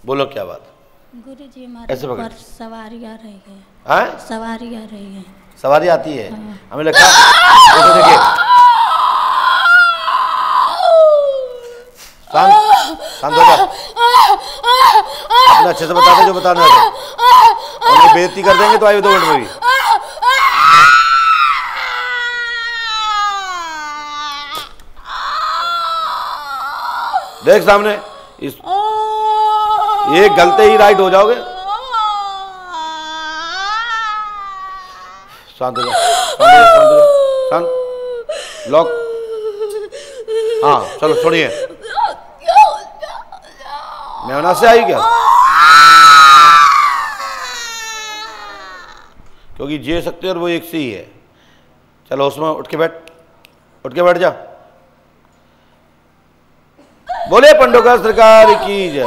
बोलो क्या बात? गुरुजी हमारे ऐसे पकड़। ऊपर सवारी आ रही है। हाँ? सवारी आ रही है। सवारी आती है? हाँ। हमें लगता है तो देखिए, शांत शांत हो जा, अपना अच्छे से बता दे जो बताना है, और ये बेइज्जती कर देंगे तो आइए 2 मिनट में भी। देख सामने, इस ये गलते ही राइट हो जाओगे। शांत हो जा, शांत। लॉक। हाँ चलो छोड़िए। मेवना से आई क्या? क्योंकि जे सकते और वो एक से ही है। चलो उसमें उठ के बैठ जा। बोले पंडोकर सरकार की जय।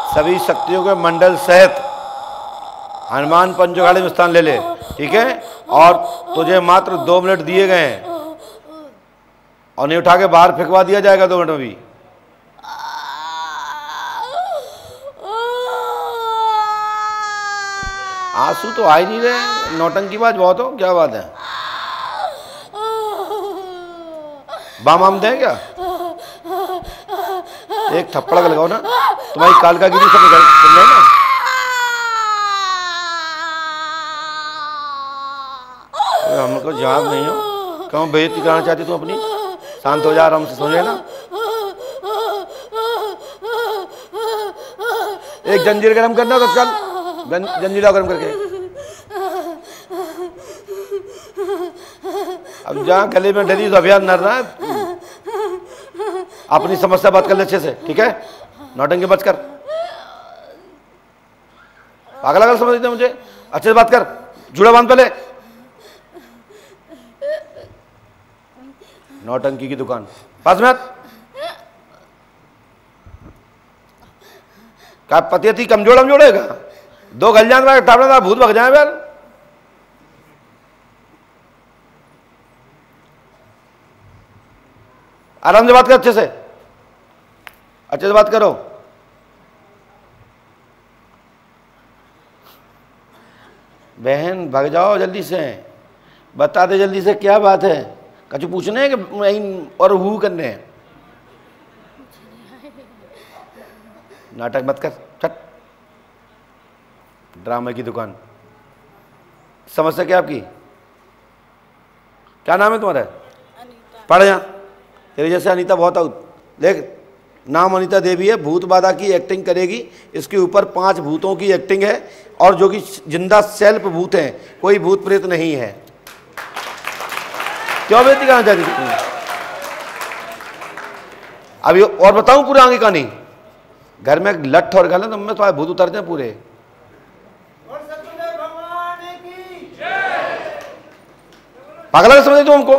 सभी शक्तियों के मंडल सहित हनुमान पंचोखाड़े में स्थान ले ले, ठीक है? और तुझे मात्र 2 मिनट दिए गए हैं और नहीं उठा के बाहर फेंकवा दिया जाएगा 2 मिनट में भी। आंसू तो आ ही नहीं रहे, नौटंकीबाज बहुत हो, क्या बात है? बाम दें क्या? एक थप्पड़ लगाओ ना, तुम्हारी कालकागिरी सब समझे ना। हमको जवाब नहीं हो, क्यों बेइज्जती कराना चाहती तुम अपनी? शांत हो जा, आराम से समझे ना। एक जंजीर गरम करना तो चल, जंजीरा गरम करके। अब जहाँ गले में डरी तो अभियान नर रहा है। अपनी समस्या बात कर ले अच्छे से, ठीक है? नौटंकी बच कर, पागल समझते मुझे, अच्छे से बात कर। जुड़ा बांध पहले। नौटंकी की दुकान पास में क्या पति थी? कमजोर हम जोड़ेगा 2 गल जान टापड़ा भूत भग जाए यार। आराम से बात कर, अच्छे से बात करो। बहन भग जाओ जल्दी से, बता दे जल्दी से क्या बात है। कछु पूछने है कि और हु करने हैं? नाटक मत कर, छट। ड्रामे की दुकान। समस्या क्या आपकी? क्या नाम है तुम्हारा? पढ़ जा, तेरे जैसे अनीता बहुत आउट। देख, नाम अनीता देवी है, भूत बाधा की एक्टिंग करेगी। इसके ऊपर 5 भूतों की एक्टिंग है और जो कि जिंदा सेल्फ भूत हैं, कोई भूत प्रेत नहीं है। क्यों बेइज्जती करना चाहती थी? अभी और बताऊं पूरे आगे कहानी? घर में लठ और गलत तो मैं तुम्हारे भूत उतर जाए पूरे। पागल समझे तुम हमको?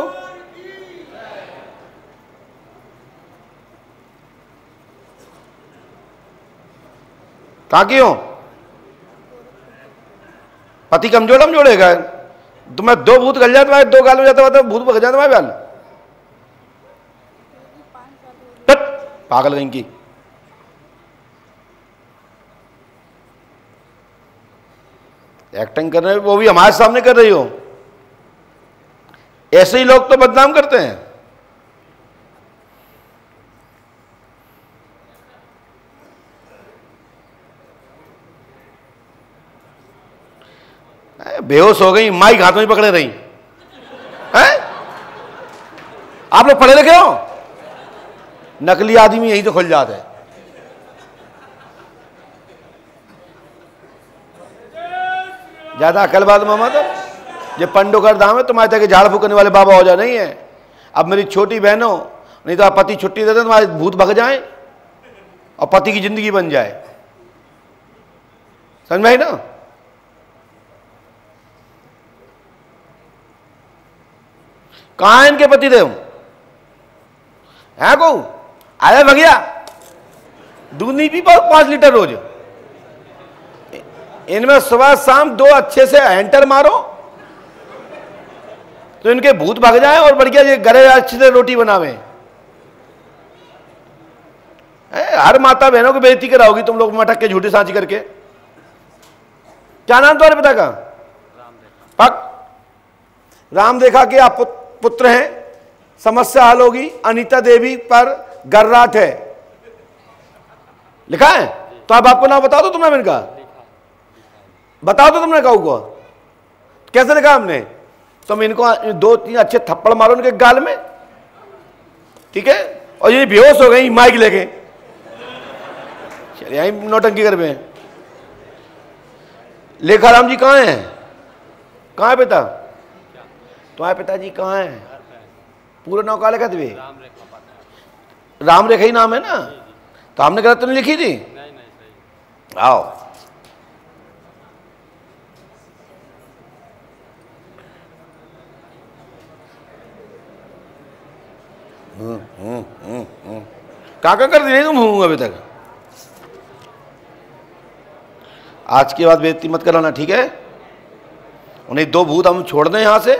कहां की हो? पति कमजोर हम जोड़ेगा। तुम्हें 2 भूत गल जाते, 2 गाल में जाता हुआ भूत भग जाते तुम्हारे गाल। पागल कहीं की। एक्टिंग कर रहे हो, वो भी हमारे सामने कर रही हो। ऐसे ही लोग तो बदनाम करते हैं। बेहोश हो गई, माइक हाथ में पकड़े रही हैं? आप लोग पढ़े लिखे हो? नकली आदमी यही तो खुल जाते हैं। ज्यादा अकल बात मामा तो ये पंडोकर धाम है, तुम्हारे तक झाड़ फूकने वाले बाबा हो जा नहीं है। अब मेरी छोटी बहनों, नहीं तो आप पति छुट्टी देते तुम्हारे भूत भग जाए और पति की जिंदगी बन जाए। समझ में आई ना? कहां है इनके पति देव? है को आया भगिया? दूध नहीं पी पाओ 5 लीटर रोज? इनमें सुबह शाम 2 अच्छे से एंटर मारो तो इनके भूत भाग जाएं और बढ़िया ये घरे अच्छे से रोटी बनावे। हर माता बहनों की बेइज्जती कराओगी तुम लोग मटक के झूठी सांची करके। क्या नाम तुम्हारे पिता का? पक राम देखा कि आप पुत्र हैं, समस्या हल होगी। अनीता देवी पर गर्राट है, लिखा है तो आप आपको नाम बता दो। तुमने मैंने कहा बता दो, तुमने कहा को कैसे लिखा हमने? तुम इनको 2-3 अच्छे थप्पड़ मारो इनके गाल में, ठीक है? और ये बेहोश हो गई माइक लेके, चलिए यही नौटंकी कर रहे हैं। लेखाराम जी कहाँ हैं? कहाँ है पिता? तुम्हारे पिताजी कहाँ हैं? पूरा नाम का लिखा थे? राम रेखा ही नाम है ना? तो हमने गलत तो नहीं लिखी थी? आओ काका कर दिए तुम हूँ अभी तक। आज के बाद बेइज्जती मत कराना, ठीक है? उन्हें 2 भूत हम छोड़ दें यहाँ से।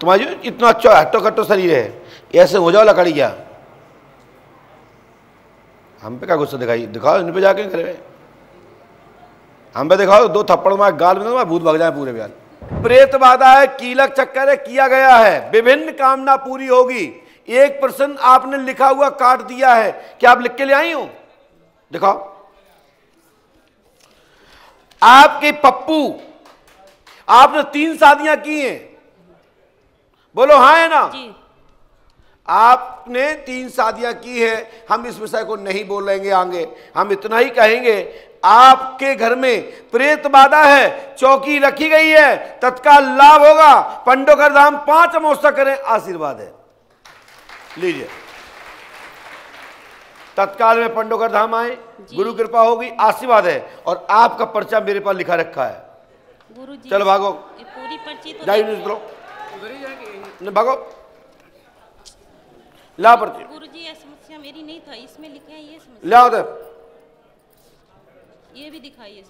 तुम्हारी इतना अच्छा हट्टो कट्टो शरीर है, ऐसे हो जाओ लकड़ी क्या? हम पे क्या गुस्सा दिखाई? दिखाओ इन पे जाके घर में, हम पे दिखाओ 2 थप्पड़ मार गाल में भूत भाग जाए पूरे बयान। प्रेत बाधा है, कीलक चक्कर है, किया गया है, विभिन्न कामना पूरी होगी। एक प्रश्न आपने लिखा हुआ काट दिया है, क्या आप लिख के ले आई हो? दिखाओ। आपके पप्पू, आपने 3 शादियां की हैं, बोलो हाँ है ना जी? आपने 3 शादियां की है। हम इस विषय को नहीं बोलेंगे आगे, हम इतना ही कहेंगे आपके घर में प्रेत बाधा है, चौकी रखी गई है, तत्काल लाभ होगा। पंडोकर धाम 5 अमावस्या करें, आशीर्वाद है, लीजिए। तत्काल में पंडोकर धाम आए, गुरु कृपा होगी, आशीर्वाद है। और आपका पर्चा मेरे पास लिखा रखा है। गुरुजी चलो भागो, पूरी पर्ची तो भागो, ला पर्ची। गुरुजी ये समस्या मेरी नहीं था, इसमें लिखा है ये समस्या। ले उधर, ये भी दिखाइए।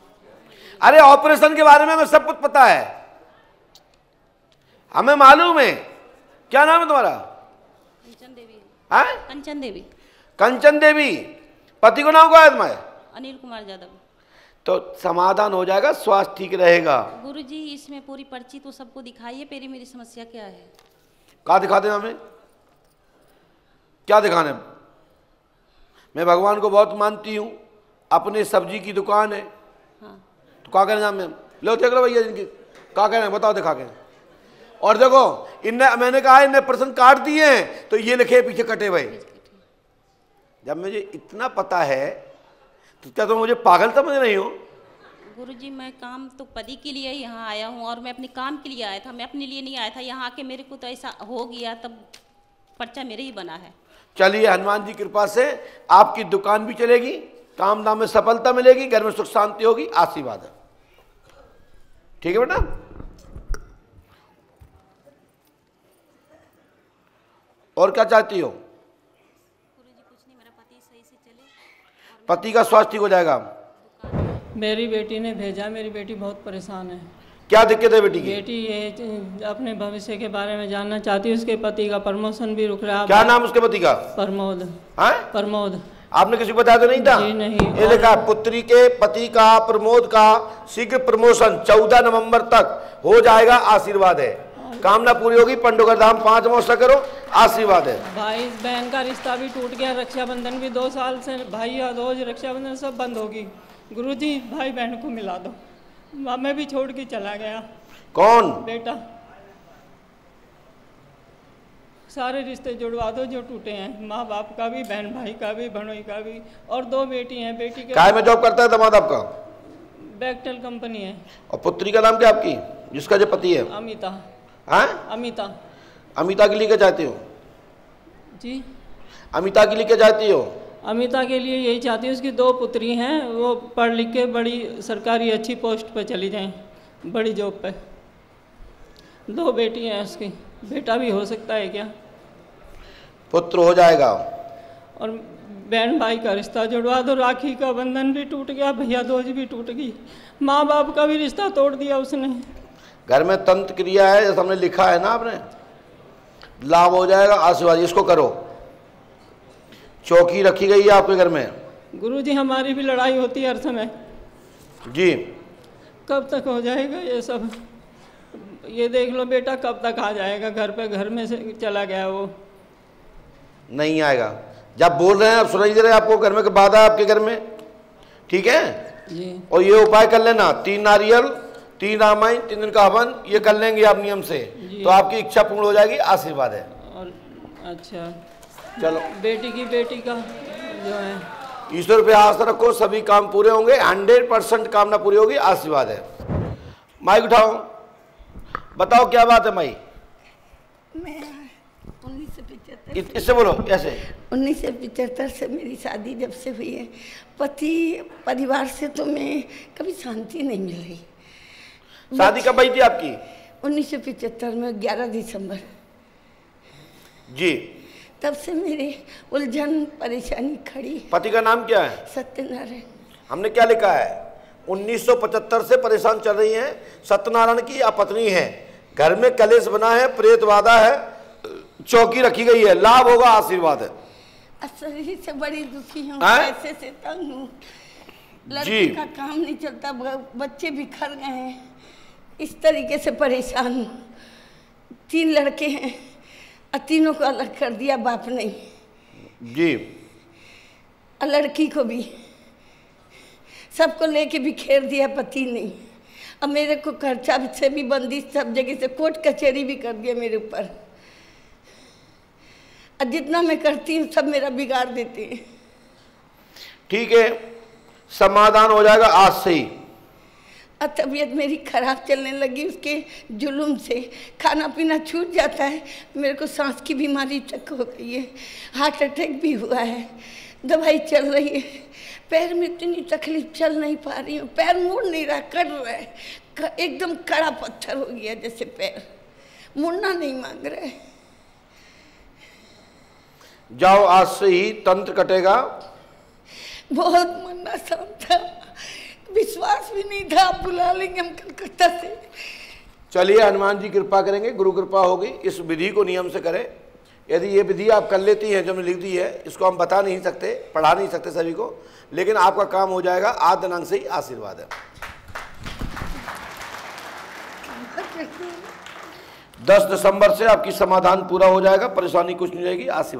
अरे ऑपरेशन के बारे में हमें सब कुछ पता है, हमें मालूम है। क्या नाम है तुम्हारा? कंचन देवी। है? कंचन देवी। कंचन देवी। पति को नाम क्या है तुम्हारे? अनिल कुमार यादव। तो समाधान हो जाएगा, स्वास्थ्य ठीक रहेगा। गुरुजी इसमें पूरी पर्ची तो सबको दिखाइए, मेरी समस्या क्या है? कहा दिखा देना हमें, क्या दिखाने? मैं भगवान को बहुत मानती हूँ, अपने सब्जी की दुकान है। हाँ। तो क्या कहना हमें? लो देख लो भैया जिनकी, क्या कहना है बताओ दिखा के। और देखो इनने, मैंने कहा इनने प्रश्न काट दिए हैं तो ये लिखे पीछे कटे हुए। जब मुझे इतना पता है तो क्या तुम मुझे पागल समझ रही हो? गुरुजी मैं काम तो पति के लिए ही यहाँ आया हूँ, और मैं अपने काम के लिए आया था, मैं अपने लिए नहीं आया था। यहाँ आके मेरे को तो ऐसा हो गया, तब पर्चा मेरे ही बना है। चलिए हनुमान जी कृपा से आपकी दुकान भी चलेगी, काम धाम में सफलता मिलेगी, घर में सुख शांति होगी, आशीर्वाद है। ठीक है बेटा? और क्या चाहती हो? गुरुजी कुछ नहीं, मेरा पति सही से चले, पति का स्वास्थ्य ठीक हो जाएगा। मेरी बेटी ने भेजा, मेरी बेटी बहुत परेशान है। क्या दिक्कत है बेटी की? बेटी ये अपने भविष्य के बारे में जानना चाहती है। उसके पति का प्रमोशन भी रुक रहा है। क्या नाम उसके पति का? प्रमोद। हाँ? प्रमोद। आपने किसी को बताया तो नहीं था? जी नहीं। ये लिखा पुत्री के पति का प्रमोद का शीघ्र प्रमोशन 14 नवंबर तक हो जाएगा, आशीर्वाद है। कामना पूरी होगी, पंडोकर धाम 5 अमावस्या करो, आशीर्वाद है। भाई बहन का रिश्ता भी टूट गया, रक्षाबंधन भी 2 साल से, भाई रोज रक्षाबंधन सब बंद होगी। गुरुजी भाई बहन को मिला दो, मैं भी छोड़ के चला गया। कौन? बेटा। सारे रिश्ते जुड़वा दो जो टूटे हैं, माँ बाप का भी, बहन भाई का भी, भनोई का भी, और 2 बेटी हैं। बेटी के काय में जॉब करता है दामाद आपका? बैक्टेल कंपनी है। और पुत्री का नाम क्या आपकी, जिसका जो पति है? अमिता। हाँ? अमिता। अमिता के लिए क्या चाहती हो? जी अमिता के लिए क्या चाहती हो? अमिता के लिए यही चाहती हूँ, उसकी 2 पुत्री हैं, वो पढ़ लिख के बड़ी सरकारी अच्छी पोस्ट पर चली जाएं, बड़ी जॉब पे। 2 बेटी हैं उसकी, बेटा भी हो सकता है क्या? पुत्र हो जाएगा। और बहन भाई का रिश्ता जुड़वा दो, राखी का बंधन भी टूट गया, भैया दूज भी टूट गई, माँ बाप का भी रिश्ता तोड़ दिया उसने। घर में तंत्र क्रिया है, जैसे हमने लिखा है ना, आपने लाभ हो जाएगा, आशीर्वाद, इसको करो। चौकी रखी गई है आपके घर में। गुरुजी हमारी भी लड़ाई होती है हर समय जी। कब तक हो जाएगा ये सब? ये देख लो बेटा, कब तक आ जाएगा घर पे? घर में से चला गया वो, नहीं आएगा। जब बोल रहे हैं आप सुनाई दे रहे हैं आपको, घर में बाधा है आपके घर में, ठीक है जी। और ये उपाय कर लेना, 3 नारियल, 3 रामायण, 3 दिन का हवन, ये कर लेंगे आप नियम से, तो आपकी इच्छा पूर्ण हो जाएगी, आशीर्वाद है। और अच्छा चलो, बेटी का जो है, ईश्वर पे आस्था रखो, सभी काम पूरे होंगे, 100% कामना पूरी होगी, आशीर्वाद है। माइक उठाओ, बताओ क्या बात है माई? मैं 1975 इससे बोलो, ऐसे। 1975 से मेरी शादी जब से हुई है, पति परिवार से तो मैं कभी शांति नहीं मिल रही। शादी कब हुई थी आपकी? 1975 में 11 दिसंबर। जी। तब से मेरी उलझन परेशानी खड़ी। पति का नाम क्या है? सत्यनारायण। हमने क्या लिखा है? 1975 से परेशान चल रही हैं, सत्यनारायण की अपत्नी है, घर में कलेश बना है, प्रेत बाधा है, चौकी रखी गई है, लाभ होगा, आशीर्वाद है। शरीर से बड़ी दुखी हूँ, हैं? पैसे से तंग हूँ, जी। लड़की का काम नहीं चलता, बच्चे बिखर गए हैं, इस तरीके से परेशान हूँ। 3 लड़के हैं और तीनों को अलग कर दिया बाप ने जी, और लड़की को भी, सबको लेके बिखेर दिया पति ने। अब मेरे को खर्चा से भी बंदी, सब जगह से कोर्ट कचहरी भी कर दिया मेरे ऊपर, और जितना मैं करती हूँ सब मेरा बिगाड़ देते हैं। ठीक है, समाधान हो जाएगा आज से ही। और तबीयत मेरी खराब चलने लगी उसके जुल्म से, खाना पीना छूट जाता है, मेरे को सांस की बीमारी तक हो गई है, हार्ट अटैक भी हुआ है, दवाई चल रही है, पैर में इतनी तकलीफ, चल नहीं पा रही हूँ, पैर मुड़ नहीं रहा, कट रहा है, एकदम कड़ा पत्थर हो गया जैसे, पैर मुड़ना नहीं मांग रहा है। जाओ, आज से ही तंत्र कटेगा। बहुत मन आसान था, विश्वास भी नहीं था आप बुला लेंगे हम कलकत्ता से। चलिए, हनुमान जी कृपा करेंगे, गुरु कृपा होगी। इस विधि को नियम से करें। यदि ये विधि आप कर लेती हैं जो हमने लिख दी है, इसको हम बता नहीं सकते, पढ़ा नहीं सकते सभी को, लेकिन आपका काम हो जाएगा। आज दिनांक से ही आशीर्वाद है। 10 दिसंबर से आपकी समाधान पूरा हो जाएगा, परेशानी कुछ नहीं रहेगी, आशीर्वाद।